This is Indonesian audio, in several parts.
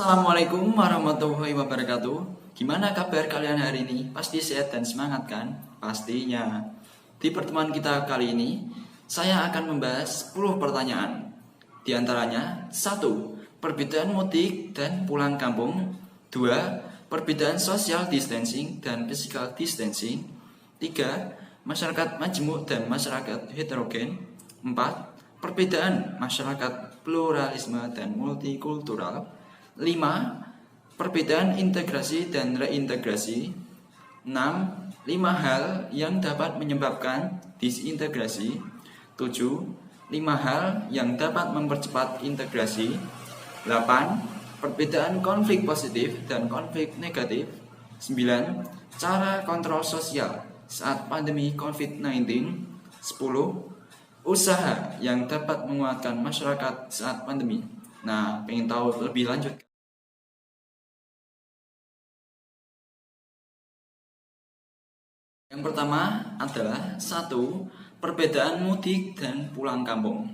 Assalamualaikum warahmatullahi wabarakatuh. Gimana kabar kalian hari ini? Pasti sehat dan semangat kan? Pastinya. Di pertemuan kita kali ini, saya akan membahas 10 pertanyaan. Di antaranya, 1. Perbedaan mudik dan pulang kampung. 2. Perbedaan social distancing dan physical distancing. 3. Masyarakat majemuk dan masyarakat heterogen. 4. Perbedaan masyarakat pluralisme dan multikultural. 5. Perbedaan integrasi dan reintegrasi. 6. 5 hal yang dapat menyebabkan disintegrasi. 7. 5 hal yang dapat mempercepat integrasi. 8. Perbedaan konflik positif dan konflik negatif. 9. Cara kontrol sosial saat pandemi COVID-19. 10. Usaha yang dapat menguatkan masyarakat saat pandemi. Nah, pengen tahu lebih lanjut? Yang pertama adalah 1. Perbedaan mudik dan pulang kampung.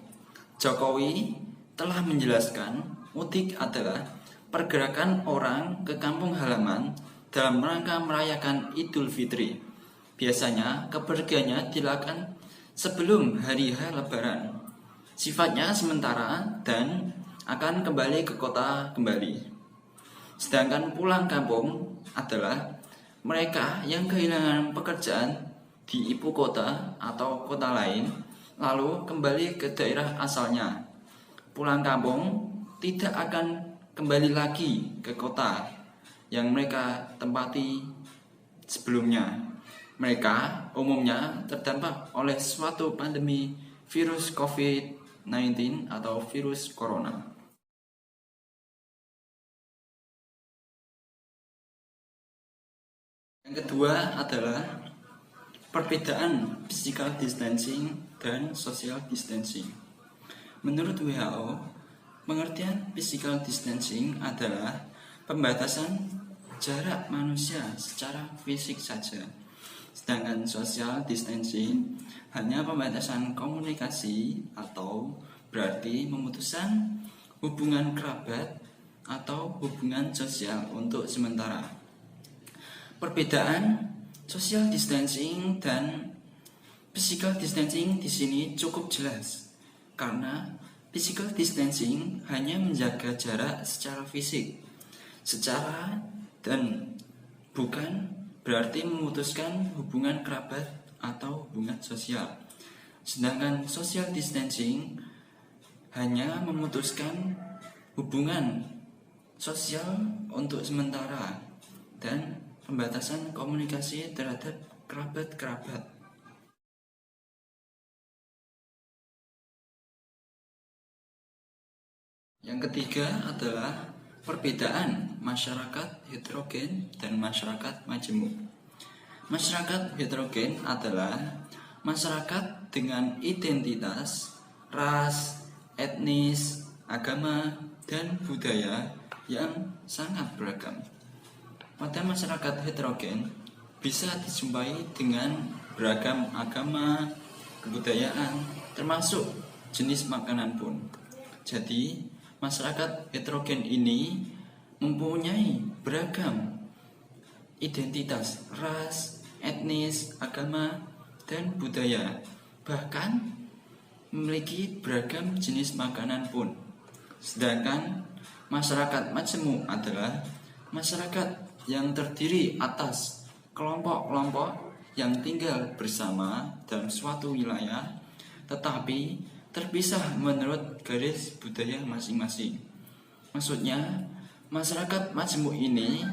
Jokowi telah menjelaskan mudik adalah pergerakan orang ke kampung halaman dalam rangka merayakan Idul Fitri. Biasanya kepergiannya dilakukan sebelum hari H Lebaran. Sifatnya sementara dan akan kembali ke kota kembali. Sedangkan pulang kampung adalah mereka yang kehilangan pekerjaan di ibu kota atau kota lain, lalu kembali ke daerah asalnya. Pulang kampung tidak akan kembali lagi ke kota yang mereka tempati sebelumnya. Mereka umumnya terdampak oleh suatu pandemi virus COVID-19 atau virus corona. Yang kedua adalah perbedaan physical distancing dan social distancing. Menurut WHO, pengertian physical distancing adalah pembatasan jarak manusia secara fisik saja. Sedangkan social distancing hanya pembatasan komunikasi atau berarti memutuskan hubungan kerabat atau hubungan sosial untuk sementara. Perbedaan social distancing dan physical distancing di sini cukup jelas, karena physical distancing hanya menjaga jarak secara fisik, dan bukan berarti memutuskan hubungan kerabat atau hubungan sosial. Sedangkan social distancing hanya memutuskan hubungan sosial untuk sementara dan pembatasan komunikasi terhadap kerabat-kerabat. Yang ketiga adalah perbedaan masyarakat heterogen dan masyarakat majemuk. Masyarakat heterogen adalah masyarakat dengan identitas, ras, etnis, agama, dan budaya yang sangat beragam. Pada masyarakat heterogen bisa dijumpai dengan beragam agama, kebudayaan, termasuk jenis makanan pun. Jadi, masyarakat heterogen ini mempunyai beragam identitas, ras, etnis, agama, dan budaya. Bahkan memiliki beragam jenis makanan pun. Sedangkan masyarakat majemuk adalah masyarakat yang terdiri atas kelompok-kelompok yang tinggal bersama dalam suatu wilayah, tetapi terpisah menurut garis budaya masing-masing. Maksudnya, masyarakat majemuk ini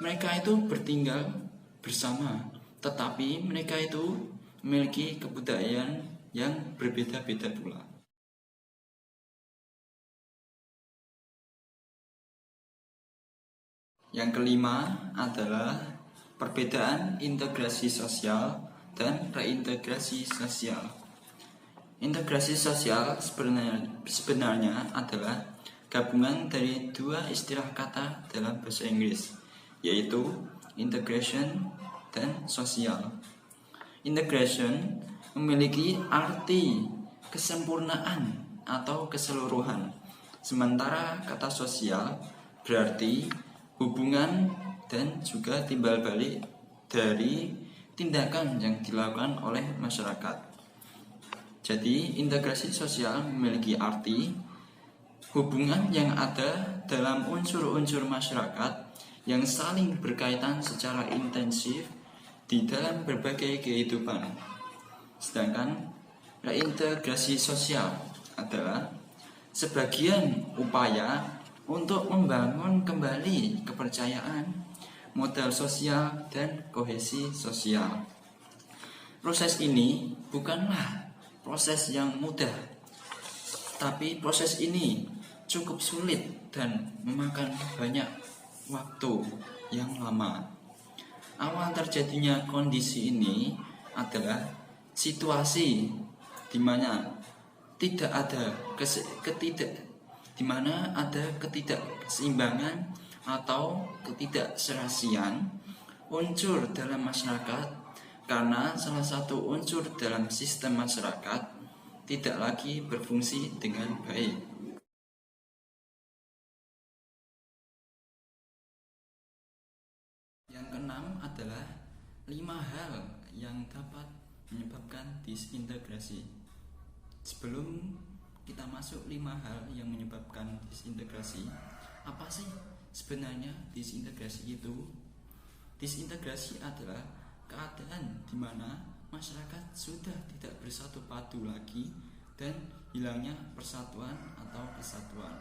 mereka itu bertinggal bersama, tetapi mereka itu memiliki kebudayaan yang berbeda-beda pula. Yang kelima adalah perbedaan integrasi sosial dan reintegrasi sosial. Integrasi sosial sebenarnya adalah gabungan dari dua istilah kata dalam bahasa Inggris, yaitu integration dan social. Integration memiliki arti kesempurnaan atau keseluruhan, sementara kata sosial berarti hubungan dan juga timbal balik dari tindakan yang dilakukan oleh masyarakat. Jadi, integrasi sosial memiliki arti hubungan yang ada dalam unsur-unsur masyarakat yang saling berkaitan secara intensif di dalam berbagai kehidupan. Sedangkan reintegrasi sosial adalah sebagian upaya untuk membangun kembali kepercayaan, modal sosial, dan kohesi sosial. Proses ini bukanlah proses yang mudah, tapi proses ini cukup sulit dan memakan banyak waktu yang lama. Awal terjadinya kondisi ini adalah situasi di mana ada ketidakseimbangan atau ketidakserasian unsur dalam masyarakat, karena salah satu unsur dalam sistem masyarakat tidak lagi berfungsi dengan baik. Yang keenam adalah 5 hal yang dapat menyebabkan disintegrasi. Sebelum kita masuk 5 hal yang menyebabkan disintegrasi, apa sih sebenarnya disintegrasi itu? Disintegrasi adalah keadaan di mana masyarakat sudah tidak bersatu padu lagi dan hilangnya persatuan atau kesatuan.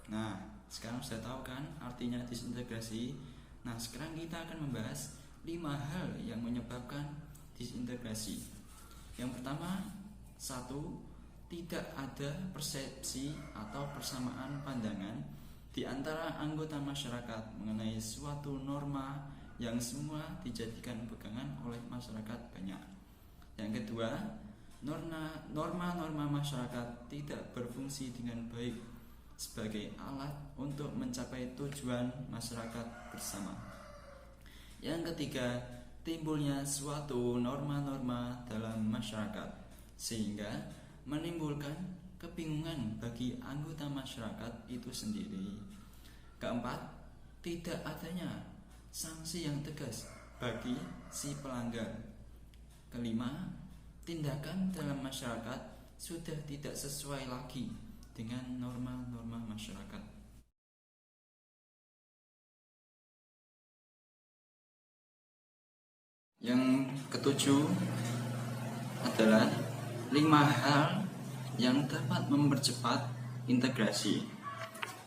Nah, sekarang sudah tahu kan artinya disintegrasi? Nah, sekarang kita akan membahas 5 hal yang menyebabkan disintegrasi. Yang pertama, 1. Tidak ada persepsi atau persamaan pandangan di antara anggota masyarakat mengenai suatu norma yang semua dijadikan pegangan oleh masyarakat banyak. Yang kedua, norma-norma masyarakat tidak berfungsi dengan baik sebagai alat untuk mencapai tujuan masyarakat bersama. Yang ketiga, timbulnya suatu norma-norma dalam masyarakat sehingga menimbulkan kebingungan bagi anggota masyarakat itu sendiri. Keempat, tidak adanya sanksi yang tegas bagi si pelanggar. Kelima, tindakan dalam masyarakat sudah tidak sesuai lagi dengan norma-norma masyarakat. Yang ketujuh adalah 5 hal yang dapat mempercepat integrasi.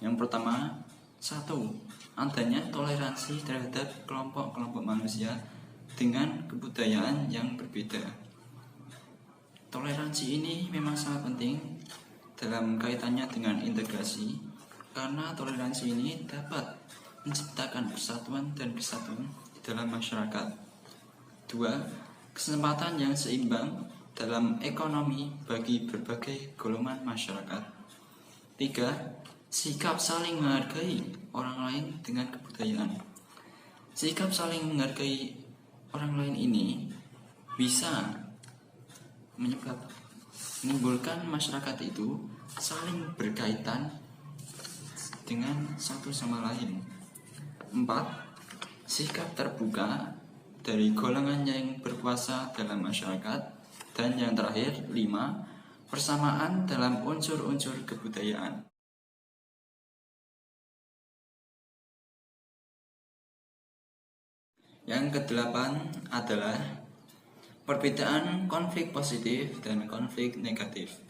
Yang pertama, 1. Adanya toleransi terhadap kelompok-kelompok manusia dengan kebudayaan yang berbeda. Toleransi ini memang sangat penting dalam kaitannya dengan integrasi, karena toleransi ini dapat menciptakan persatuan dan kesatuan di dalam masyarakat. 2. Kesempatan yang seimbang dalam ekonomi bagi berbagai golongan masyarakat. 3. Sikap saling menghargai orang lain dengan kebudayaan. Sikap saling menghargai orang lain ini bisa menimbulkan masyarakat itu saling berkaitan dengan satu sama lain. 4. Sikap terbuka dari golongan yang berkuasa dalam masyarakat. Dan yang terakhir, 5. Persamaan dalam unsur-unsur kebudayaan. Yang kedelapan adalah perbedaan konflik positif dan konflik negatif.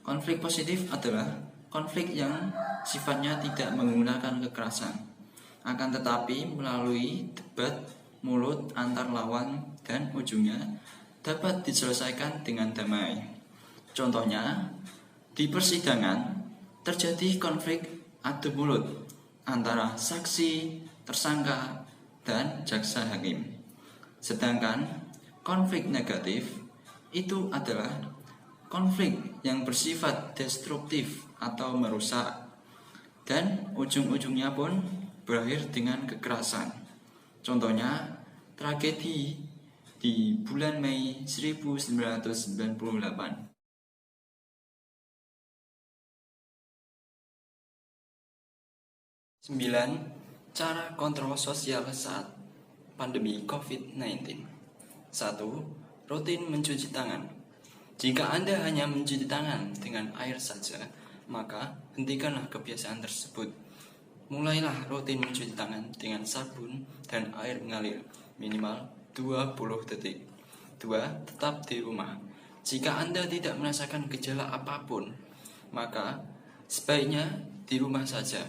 Konflik positif adalah konflik yang sifatnya tidak menggunakan kekerasan, akan tetapi melalui debat mulut antar lawan dan ujungnya dapat diselesaikan dengan damai. Contohnya, di persidangan terjadi konflik adu mulut antara saksi, tersangka, dan jaksa hakim. Sedangkan konflik negatif itu adalah konflik yang bersifat destruktif atau merusak, dan ujung-ujungnya pun berakhir dengan kekerasan. Contohnya, tragedi di bulan Mei 1998. 9. Cara kontrol sosial saat pandemi COVID-19. 1. Rutin mencuci tangan. Jika Anda hanya mencuci tangan dengan air saja, maka hentikanlah kebiasaan tersebut. Mulailah rutin mencuci tangan dengan sabun dan air mengalir minimal 20 detik. 2. Tetap di rumah. Jika Anda tidak merasakan gejala apapun, maka sebaiknya di rumah saja.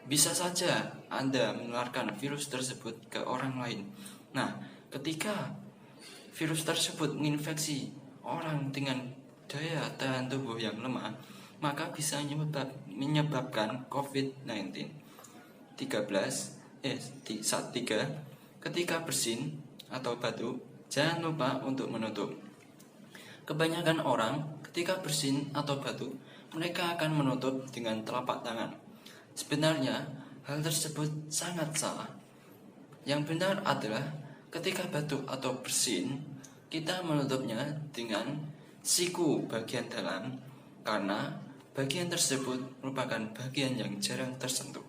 Bisa saja Anda menularkan virus tersebut ke orang lain. Nah, ketika virus tersebut menginfeksi orang dengan daya tahan tubuh yang lemah, maka bisa menyebabkan COVID-19. 3. Ketika bersin atau batuk, jangan lupa untuk menutup. Kebanyakan orang ketika bersin atau batuk, mereka akan menutup dengan telapak tangan. Sebenarnya, hal tersebut sangat salah. Yang benar adalah ketika batuk atau bersin, kita menutupnya dengan siku bagian dalam, karena bagian tersebut merupakan bagian yang jarang tersentuh.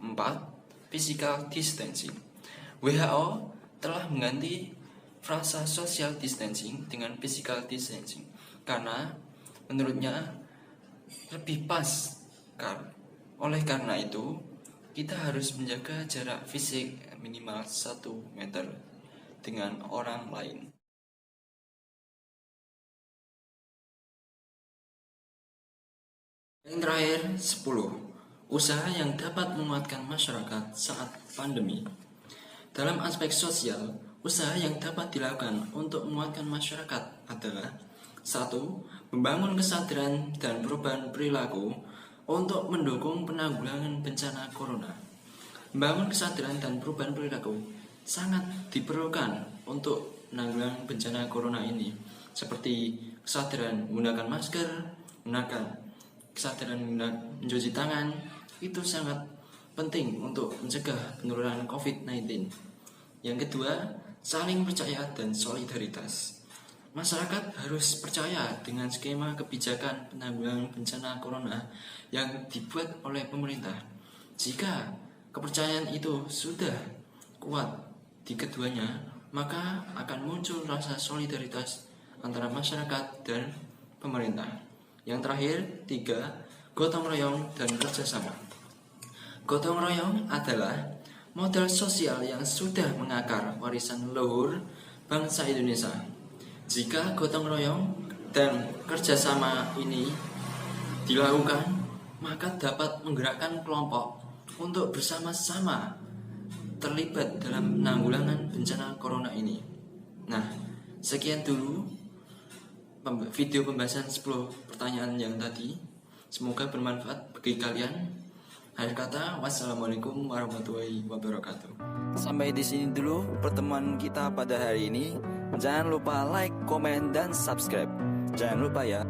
4. Physical distancing. WHO telah mengganti frasa social distancing dengan physical distancing karena menurutnya lebih pas. Oleh karena itu, kita harus menjaga jarak fisik minimal 1 meter dengan orang lain. Yang terakhir, 10. Usaha yang dapat menguatkan masyarakat saat pandemi. Dalam aspek sosial, usaha yang dapat dilakukan untuk menguatkan masyarakat adalah 1. Membangun kesadaran dan perubahan perilaku untuk mendukung penanggulangan bencana corona. Membangun kesadaran dan perubahan perilaku sangat diperlukan untuk penanggulangan bencana corona ini, seperti kesadaran menggunakan masker, kesadaran mencuci tangan. Itu sangat penting untuk mencegah penurunan COVID-19. Yang kedua, saling percaya dan solidaritas. Masyarakat harus percaya dengan skema kebijakan penanggulangan bencana corona yang dibuat oleh pemerintah. Jika kepercayaan itu sudah kuat di keduanya, maka akan muncul rasa solidaritas antara masyarakat dan pemerintah. Yang terakhir, 3. Gotong royong dan kerjasama. Gotong royong adalah modal sosial yang sudah mengakar warisan leluhur bangsa Indonesia. Jika gotong royong dan kerjasama ini dilakukan, maka dapat menggerakkan kelompok untuk bersama-sama terlibat dalam penanggulangan bencana corona ini. Nah, sekian dulu video pembahasan 10 pertanyaan yang tadi. Semoga bermanfaat bagi kalian. Akhir kata, wassalamualaikum warahmatullahi wabarakatuh. Sampai di sini dulu pertemuan kita pada hari ini. Jangan lupa like, komen, dan subscribe. Jangan lupa ya.